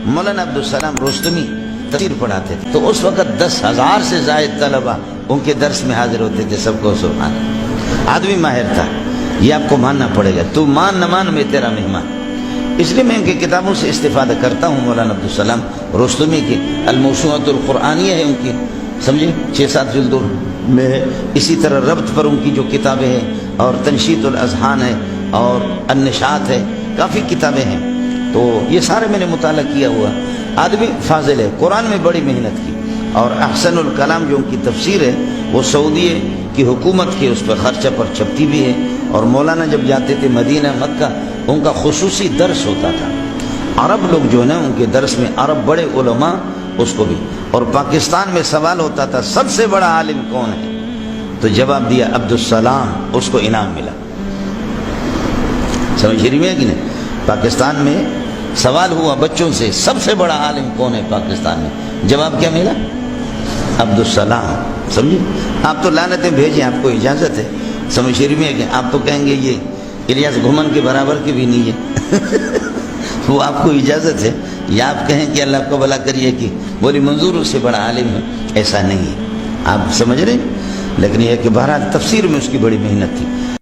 مولانا عبدالسلام رستمی تفسیر پڑھاتے تھے، تو اس وقت 10,000 سے زائد طلبہ ان کے درس میں حاضر ہوتے تھے. سب کو سبحان اللہ. آدمی ماہر تھا، یہ آپ کو ماننا پڑے گا. تو مان نہ مان میں تیرا مہمان. اس لیے میں ان کی کتابوں سے استفادہ کرتا ہوں. مولانا عبدالسلام رستمی کی الموسوعۃ القرآنیہ ہے ان کی، سمجھے 6-7 جلدوں میں ہے. اسی طرح ربط پر ان کی جو کتابیں ہیں، اور تنشیط الاذہان ہے، اور النشاط ہے، کافی کتابیں ہیں. تو یہ سارے میں نے مطالعہ کیا ہوا. آدمی فاضل ہے، قرآن میں بڑی محنت کی. اور احسن الکلام جو ان کی تفسیر ہے وہ سعودی کی حکومت کے اس پر خرچہ پر چھپتی بھی ہے. اور مولانا جب جاتے تھے مدینہ مکہ، ان کا خصوصی درس ہوتا تھا. عرب لوگ جو ہے نا ان کے درس میں عرب بڑے علماء اس کو بھی. اور پاکستان میں سوال ہوتا تھا سب سے بڑا عالم کون ہے، تو جواب دیا عبدالسلام، اس کو انعام ملا. سمجھ رہی ہے کہ نہیں؟ پاکستان میں سوال ہوا بچوں سے سب سے بڑا عالم کون ہے پاکستان میں، جواب کیا ملا؟ عبدالسلام. سمجھے؟ آپ تو لعنتیں بھیجیں، آپ کو اجازت ہے. سمجھ رہی ہے کہ آپ تو کہیں گے یہ الیاس گھمن کے برابر کی بھی نہیں ہے. وہ آپ کو اجازت ہے، یا آپ کہیں کہ اللہ کو بھلا کریے کہ بولی منظور اس سے بڑا عالم ہے. ایسا نہیں ہے، آپ سمجھ رہے ہیں. لیکن یہ کہ بہرحال تفسیر میں اس کی بڑی محنت تھی.